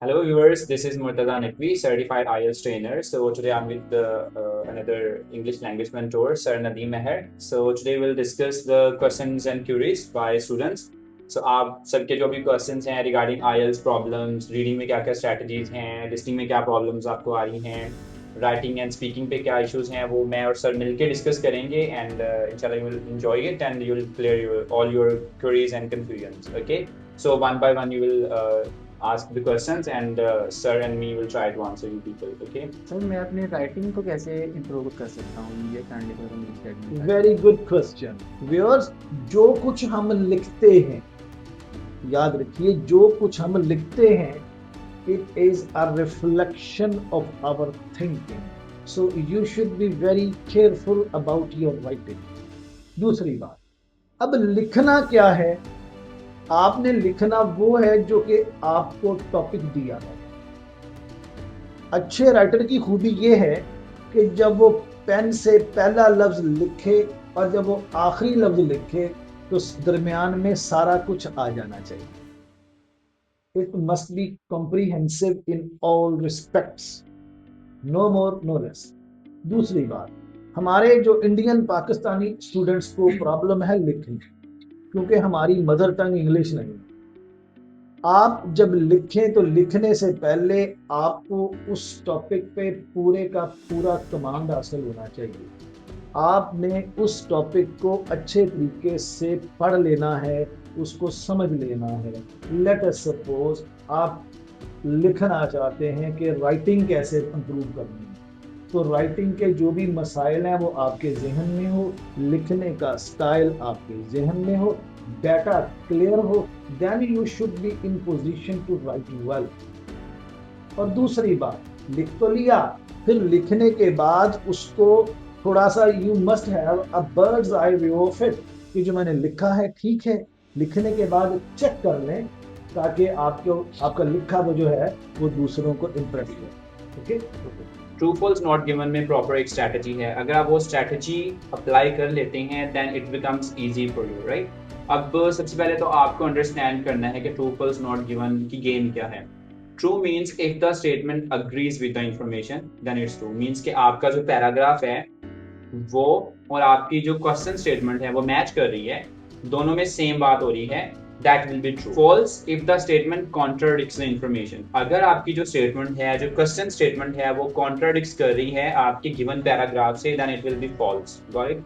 Hello viewers, this is Murtaza Naqvi, certified IELTS trainer. So today I'm with another English language mentor, Sir Nadeem Meher. So today we'll discuss the questions and queries by students. So आप सबके जो भी questions हैं regarding IELTS problems, reading में क्या क्या strategies हैं, listening में क्या problems आपको आ रही हैं, writing and speaking पे क्या issues हैं, वो मैं और सर मिलके discuss करेंगे and inshallah you will enjoy it and you will clear all your queries and confusions. Okay, so one by one you will ask the questions and sir and me will try to answer you people. Okay. Sir मैं अपनी writing को कैसे improve कर सकता हूँ ये kindly थोड़ा मुझे guide very good question viewers. जो कुछ हम लिखते हैं, याद रखिए, जो कुछ हम लिखते हैं it is a reflection of our thinking, so you should be very careful about your writing. दूसरी बात, अब लिखना क्या है? आपने लिखना वो है जो कि आपको टॉपिक दिया है। अच्छे राइटर की खूबी ये है कि जब वो पेन से पहला लफ्ज लिखे और जब वो आखिरी लफ्ज लिखे तो दरमियान में सारा कुछ आ जाना चाहिए। It must be comprehensive in all respects, no more no less. दूसरी बात, हमारे जो इंडियन पाकिस्तानी स्टूडेंट्स को प्रॉब्लम है लिखने, क्योंकि हमारी मदर टंग इंग्लिश नहीं है। आप जब लिखें तो लिखने से पहले आपको उस टॉपिक पे पूरे का पूरा कमांड हासिल होना चाहिए। आपने उस टॉपिक को अच्छे तरीके से पढ़ लेना है, उसको समझ लेना है। लेट अस सपोज आप लिखना चाहते हैं कि राइटिंग कैसे इंप्रूव करनी है, तो राइटिंग के जो भी मसाइल हैं वो आपके जहन में हो, लिखने का स्टाइल आपके जहन में हो, डाटा क्लियर हो, then you should be in position to write well. और दूसरी बात, लिख तो लिया, फिर लिखने के बाद उसको थोड़ा सा you must have a bird's eye view of it कि जो मैंने लिखा है ठीक है। लिखने के बाद चेक कर लें ताकि आपको आपका लिखा वो जो है वो दूसरों को इम्प्रेस करे। Okay, true false not given में प्रॉपर एक स्ट्रैटेजी है। अगर आप वो स्ट्रैटेजी अप्लाई कर लेते हैं then it becomes easy for you, right. अब सबसे पहले तो आपको अंडरस्टैंड करना है कि ट्रू फॉल्स नॉट गिवन की गेम क्या है। True means if the statement agrees with the information then it's true. Means कि आपका जो पैराग्राफ है वो और आपकी जो क्वेश्चन स्टेटमेंट है वो मैच कर रही है, दोनों में सेम बात हो रही है, that will be true. False if the statement contradicts the information. अगर आपकी जो स्टेटमेंट है, जो क्वेश्चन स्टेटमेंट है, वो कॉन्ट्राडिक्ट्स कर रही है आपके गिवन पैराग्राफ से, then it will be false. Got it?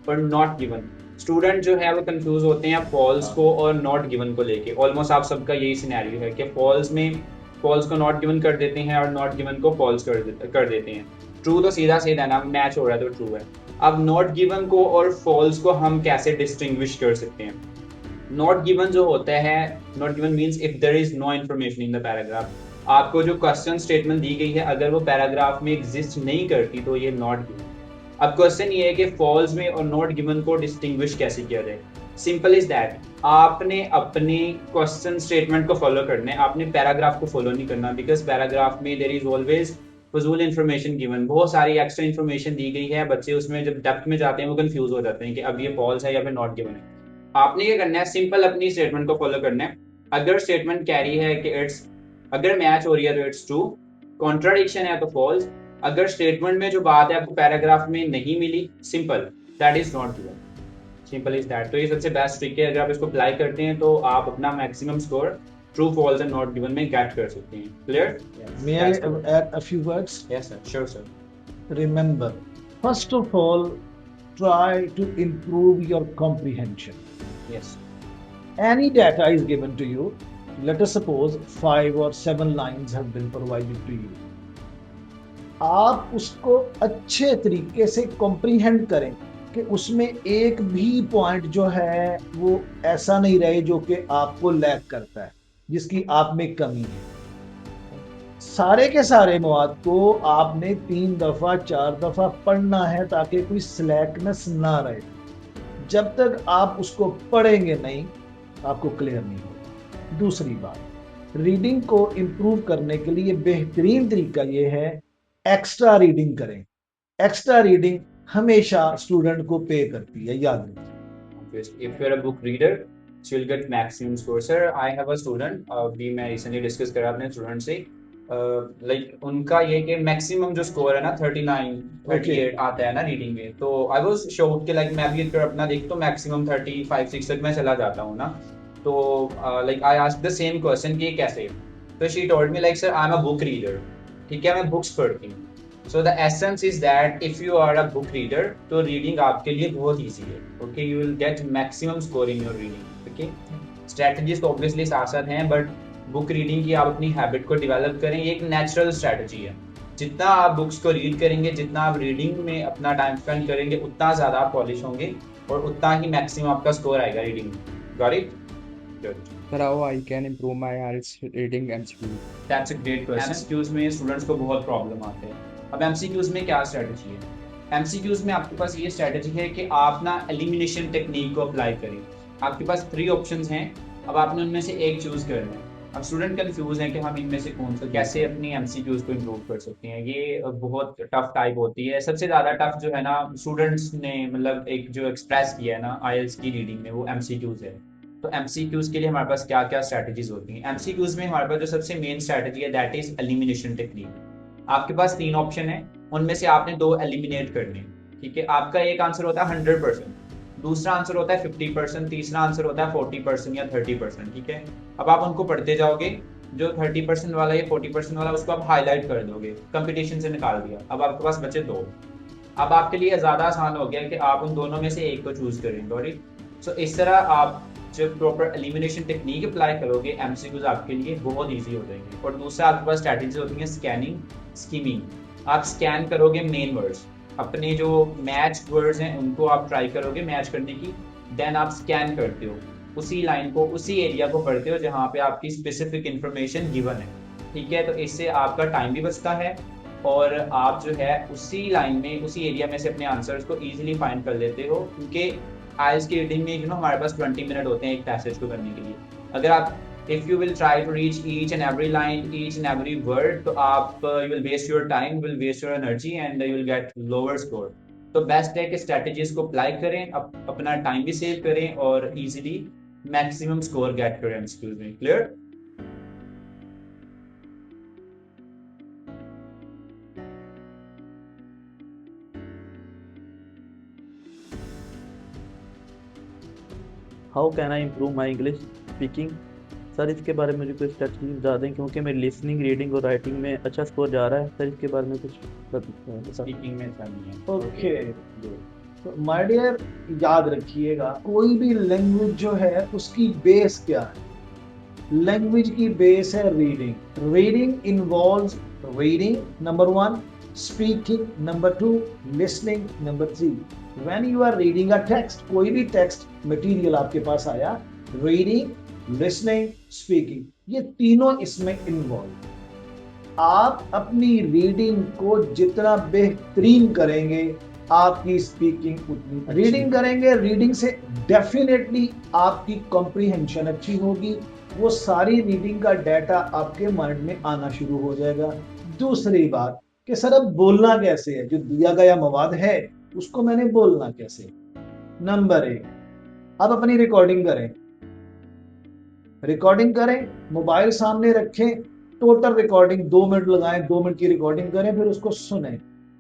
पर नॉट गिवन, स्टूडेंट जो है वो कंफ्यूज होते हैं फॉल्स को और नॉट गिवन को लेके। ऑलमोस्ट आप सबका यही सिनेरियो है कि फॉल्स में फॉल्स को नॉट गिवन कर देते हैं और नॉट गिवन को फॉल्स कर देते हैं। ट्रू तो सीधा सीधा ना मैच हो रहा है तो ट्रू है। अब नॉट गिवन को और फॉल्स को हम कैसे डिस्टिंग्विश कर सकते हैं? नॉट गिवन जो होता है, not given means if there is no information in the paragraph. आपको जो क्वेश्चन स्टेटमेंट दी गई है अगर वो पैराग्राफ में एग्जिस्ट नहीं करती तो ये नॉट गिवन। अब क्वेश्चन ये है कि फॉल्स में और नॉट गिवन को डिस्टिंग्विश कैसे किया जाए। सिंपल इज दैट, आपने अपने क्वेश्चन स्टेटमेंट को फॉलो करना है, आपने पैराग्राफ को फॉलो नहीं करना, बिकॉज पैराग्राफ में देर इज ऑलवेज फजूल इन्फॉर्मेशन गिवन, बहुत सारी एक्स्ट्रा इन्फॉर्मेशन दी गई है। बच्चे उसमें जब डेप्थ में जाते हैं वो कंफ्यूज हो जाते हैं कि अब ये फॉल्स है या फिर नॉट गिवन है। आपने क्या करना है, सिंपल अपनी स्टेटमेंट को फॉलो करना है। अगर स्टेटमेंट कह रही है कि इट्स, अगर मैच हो रही है तो इट्स ट्रू, कॉन्ट्राडिक्शन है तो फॉल्स। अगर स्टेटमेंट में जो बात है आपको पैराग्राफ में नहीं मिली, simple, that is not given. Simple is that. तो ये सबसे बेस्ट ट्रिक है, अगर आप इसको अप्लाई करते हैं तो आप अपना maximum score true false and not given में गेट कर सकते हैं। Clear? May I add a few words? Yes sir, sure sir. Remember, first of all, try to improve your comprehension. Yes. Any data is given to you. Let us suppose 5 or 7 lines have been provided to you. आप उसको अच्छे तरीके से comprehend करें कि उसमें एक भी पॉइंट जो है वो ऐसा नहीं रहे जो कि आपको लैग करता है, जिसकी आप में कमी है। सारे के सारे मवाद को आपने 3 दफा 4 दफा पढ़ना है ताकि कोई स्लैकनेस ना रहे। जब तक आप उसको पढ़ेंगे नहीं आपको क्लियर नहीं होगा। दूसरी बात, रीडिंग को इम्प्रूव करने के लिए बेहतरीन तरीका ये है, एक्स्ट्रा रीडिंग करें। एक्स्ट्रा रीडिंग हमेशा स्टूडेंट को पे करती है, याद रखिए। If you're a book reader, so you'll get maximum score. Sir, I have a student, अभी मैं recently discuss करा अपने student से, like उनका ये कि maximum जो score है ना 39 38 आता है ना रीडिंग में, तो I was shocked कि like मैं भी अगर अपना देख तो maximum 35 6 तक मैं चला जाता हूँ ना, तो like I asked the same question कि ये कैसे, तो she told me like sir I'm a book reader, ठीक है, मैं बुक्स पढ़ती हूँ. So the essence is that if you are a book reader, तो रीडिंग आपके लिए बहुत easy है. Okay, you will get maximum score in your reading. Okay, strategies तो obviously साथ साथ हैं, but बुक रीडिंग की आप अपनी हैबिट को डेवलप करें, ये एक नेचुरल स्ट्रैटेजी है. जितना आप बुक्स को रीड करेंगे, जितना आप रीडिंग में अपना टाइम स्पेंड करेंगे, उतना ज़्यादा आप पॉलिश होंगे और उतना ही मैक्सिमम आपका स्कोर आएगा रीडिंग में. Got it? Good. Sir, how I can improve my IELTS reading MCQ? That's a great question. MCQs में स्टूडेंट्स को बहुत प्रॉब्लम आते हैं. अब MCQs में क्या स्ट्रेटजी है? MCQs में आपके पास ये स्ट्रेटजी है कि आप ना एलिमिनेशन टेक्निक को अप्लाई करें. आपके पास 3 ऑप्शंस हैं, अब आपने उनमें से एक चूज करना है. अब स्टूडेंट कंफ्यूज हैं कि हम इनमें से कौन सा कैसे अपनी MCQs को इम्प्रूव कर सकते हैं. ये बहुत टफ टाइप होती है. सबसे ज़्यादा टफ जो है ना स्टूडेंट्स ने मतलब एक जो एक्सप्रेस किया है ना IELTS की रीडिंग में, वो MCQs है. तो MCQs के लिए हमारे पास क्या क्या स्ट्रैटेजीज होती हैं? MCQs में हमारे पास जो सबसे मेन स्ट्रैटेजी है दैट इज एलिमिनेशन टेक्निक. आपके पास 3 ऑप्शन है, उनमें से आपने 2 एलिमिनेट करने. ठीक है, आपका एक आंसर होता है 100%, दूसरा आंसर होता है 50%, तीसरा आंसर होता है 40% या 30%. ठीक है, अब आप उनको पढ़ते जाओगे, जो 30% वाला या 40% वाला उसको आप हाईलाइट कर दोगे, कंपटीशन से निकाल दिया. अब आपके पास बचे 2. अब आपके लिए ज़्यादा आसान हो गया कि आप उन दोनों में से एक को चूज करें. Got it? सो इस तरह आप जब प्रॉपर एलिमिनेशन टेक्निक अप्लाई करोगे, MCQs आपके लिए बहुत इजी हो जाएंगे. और दूसरा आपके पास स्ट्रैटेजी होती है स्कैनिंग, स्कीमिंग. आप स्कैन करोगे मेन वर्ड्स, अपने जो मैच वर्ड्स हैं उनको आप ट्राई करोगे मैच करने की, देन आप स्कैन करते हो उसी लाइन को, उसी एरिया को पढ़ते हो जहाँ पे आपकी स्पेसिफिक इंफॉर्मेशन गिवन है. ठीक है, तो इससे आपका टाइम भी बचता है और आप जो है उसी लाइन में, उसी एरिया में से अपने आंसर्स को इजीली फाइंड कर लेते हो. क्योंकि IELTS की रीडिंग में हमारे पास 20 मिनट होते हैं एक पैसेज को करने के लिए. अगर आप if you will try to reach each and every line, each and every word, तो आप you will waste your time, will waste your energy and you will get lower score. तो बेस्ट है कि स्ट्रैटेजीज को apply करें, अपना time भी save करें और इजीली मैक्सिमम स्कोर गेट करें MCQs में. Clear? How can I improve my English speaking? Sir इसके बारे में मुझे कुछ स्ट्रेटजी बता दें, क्योंकि मेरी लिसनिंग, रीडिंग और राइटिंग में अच्छा स्कोर जा रहा है. सर इसके बारे में कुछ स्पीकिंग में चाहिए. ओके, तो माय डियर याद रखिएगा, कोई भी लैंग्वेज जो है उसकी बेस क्या है? लैंग्वेज की बेस है reading. Reading involves reading number 1, speaking number 2, listening number 3. When you are reading a text, कोई भी टेक्स्ट मटेरियल आपके पास आया, रीडिंग, लिसनिंग, स्पीकिंग, ये तीनों इसमें इन्वॉल्व. आप अपनी रीडिंग को जितना बेहतरीन करेंगे, आपकी स्पीकिंग उतनी. रीडिंग करेंगे, रीडिंग से डेफिनेटली आपकी कॉम्प्रिहेंशन अच्छी होगी, वो सारी रीडिंग का डाटा आपके माइंड में आना शुरू हो जाएगा. दूसरी बात कि सर अब बोलना कैसे है? जो दिया गया मवाद है उसको मैंने बोलना कैसे? नंबर 1, अब अपनी रिकॉर्डिंग करें. रिकॉर्डिंग करें, मोबाइल सामने रखें, टोटल रिकॉर्डिंग 2 मिनट लगाएं, 2 मिनट की रिकॉर्डिंग करें, फिर उसको सुने.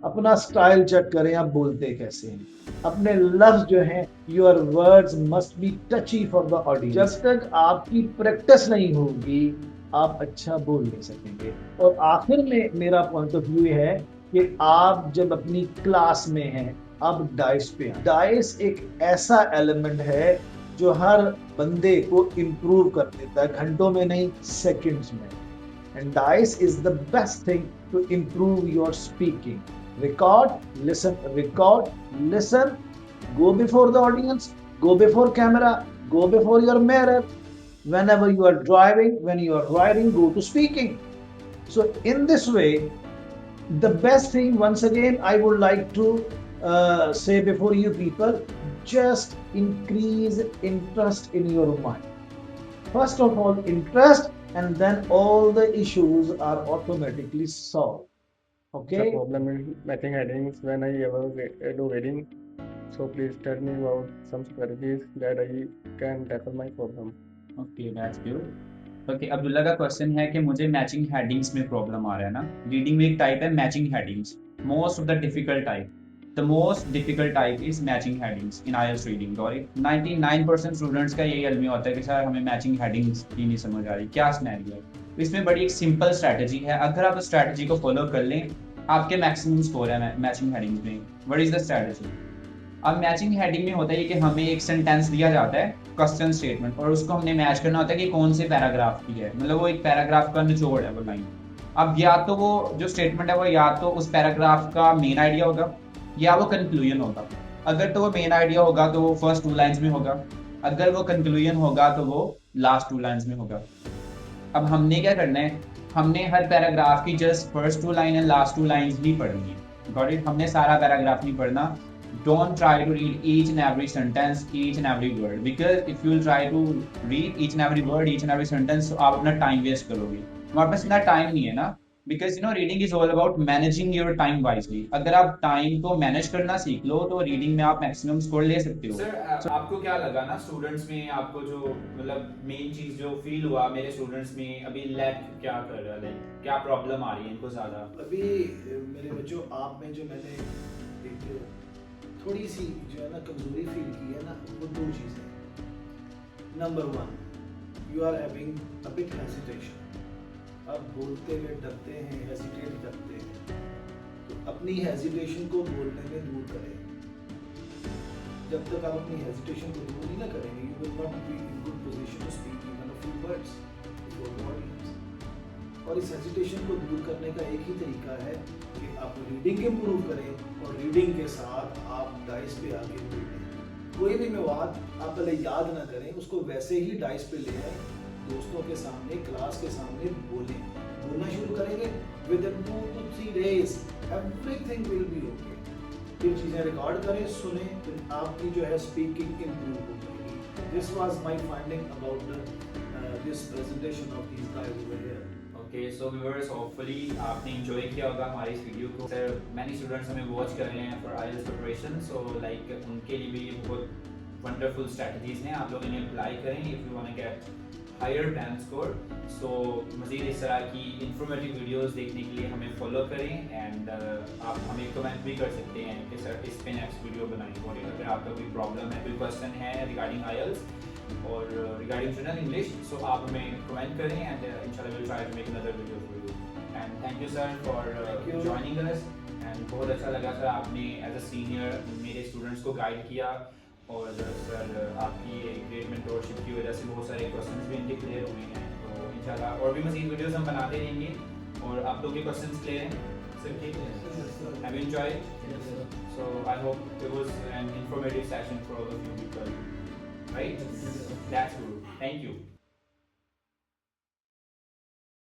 अपना स्टाइल चेक करें, आप बोलते कैसे हैं. अपने लफ्ज जो हैं, your words must be टची for the audience. जब तक आपकी प्रैक्टिस नहीं होगी, आप अच्छा बोल नहीं सकेंगे. और आखिर में मेरा पॉइंट ऑफ व्यू है कि आप जब अपनी क्लास में हैं, अब डाइस पे हैं. डाइस एक ऐसा एलिमेंट है जो हर बंदे को इम्प्रूव कर देता है, घंटों में नहीं, सेकंड्स में. And this is the best thing to improve your speaking. Record, listen, go before the audience, go before camera, go before your mirror. Whenever you are driving, when you are riding, go to speaking. So in this way, the best thing, once again, I would like to say before you people, just increase interest in your mind. First of all, interest, and then all the issues are automatically solved. Okay. The problem is mathing headings when I ever do reading. So please tell me about some strategies that I can tackle my problem. Okay that's good. Okay, Abdullah का question है कि मुझे matching headings में problem आ रहा है ना। Reading में एक टाइप है matching headings, most of the difficult type, the most difficult type is matching headings in IELTS reading. और 99% स्टूडेंट्स का यही अलमी होता है कि सर हमें मैचिंग हेडिंग्स ही नहीं समझ आ रही, क्या सिनेरियो है। तो इसमें बड़ी एक सिंपल स्ट्रैटेजी है, अगर आप स्ट्रैटेजी को फॉलो कर लें आपके मैक्सिमम स्कोर है मैचिंग हेडिंग्स में। What is the strategy? अब मैचिंग हेडिंग में होता है कि हमें एक सेंटेंस दिया जाता है, क्वेश्चन स्टेटमेंट, और उसको हमने मैच करना होता है कि कौन से पैराग्राफ की है, मतलब वो एक पैराग्राफ का निचोड़ है वो लाइन। अब या तो वो जो स्टेटमेंट है वो या तो उस पैराग्राफ का मेन आइडिया होगा या वो कंक्लूजन होगा। अगर तो वो मेन आइडिया होगा तो वो फर्स्ट 2 लाइंस में होगा, अगर वो कंक्लूजन होगा तो वो लास्ट 2 लाइंस में होगा। अब हमने क्या करना है, हमने हर पैराग्राफ की just first 2 line and last 2 lines ही पढ़नी है। Got it? हमने सारा पैराग्राफ नहीं पढ़ना। Don't try to read each and every sentence, each and every word, because if you will try to read each and every word, each and every sentence, तो आप अपना टाइम वेस्ट करोगे। हमारे पास इतना टाइम नहीं है ना, because you know reading is all about managing your time wisely। अगर आप टाइम को मैनेज करना सीख लो तो रीडिंग में आप मैक्सिमम स्कोर ले सकते हो। सर आपको क्या लगा ना स्टूडेंट्स में, आपको जो मतलब मेन चीज जो फील हुआ मेरे स्टूडेंट्स में अभी लैक क्या कर रहा है, क्या प्रॉब्लम आ रही है इनको ज्यादा? अभी मेरे बच्चों, आप में जो मैंने एक थोड़ी सी जो है ना कमजोरी फील की है ना, वो 2 चीज़ें। Number 1, you are having a bit hesitation. आप बोलते हुए डरते हैं, हेजिटेट करते हैं, तो अपनी हेजिटेशन को बोलने में दूर करें। जब तक आप अपनी हेजिटेशन को दूर नहीं ना करेंगे, you will not be in good position to speak even a few words before the audience. और इस हेजिटेशन को दूर करने का एक ही तरीका है कि आप रीडिंग इम्प्रूव करें और रीडिंग के साथ आप डाइस पे आके बोलें। कोई भी मवाद आप पहले याद ना करें, उसको वैसे ही डाइस पे ले आए, दोस्तों के सामने, क्लास के सामने बोलें। बोलना शुरू करेंगे, with in 2 to 3 days everything will be okay. फिर चीज़ें रिकॉर्ड करें, सुने, फिर आपकी जो है स्पीकिंग इम्प्रूव हो जाएगी। This was my finding about this presentation of these guys over here. Okay so viewers, hopefully आपने एंजॉय किया होगा हमारी इस वीडियो को। सर मैनी स्टूडेंट्स हमें वॉच कर रहे हैं for IELTS preparation, so like उनके लिए भी ये बहुत वंडरफुल स्ट्रैटेजीज हैं, आप लोग इन्हें अप्लाई करें if you want to get higher team score. So मज़ीद इस तरह की इंफॉर्मेटिव वीडियोस देखने के लिए हमें फॉलो करें, एंड आप हमें कमेंट भी कर सकते हैं कि सर इस पे नेक्स्ट वीडियो बनाएं। और अगर आपका कोई प्रॉब्लम है, कोई क्वेश्चन है रिगार्डिंग आईएलटीएस और रिगार्डिंग जनरल इंग्लिश, सो आप हमें कमेंट करें एंड इंशाल्लाह will try to make another video for you. And thank you sir for joining us, and बहुत अच्छा लगा सर, आपने एज अ सीनियर मेरे स्टूडेंट्स को गाइड किया, और सर आपकी ग्रेट मेंटोरशिप की वजह से बहुत सारे क्वेश्चंस भी इनके क्लियर हुए हैं। तो इंशाल्लाह और भी मज़ीद वीडियोस हम बनाते रहेंगे और आप लोग के क्वेश्चंस क्लियर हैं सर? ठीक है, have you enjoyed? So I hope it was an informative session for all of you people, right? That's good. Thank you.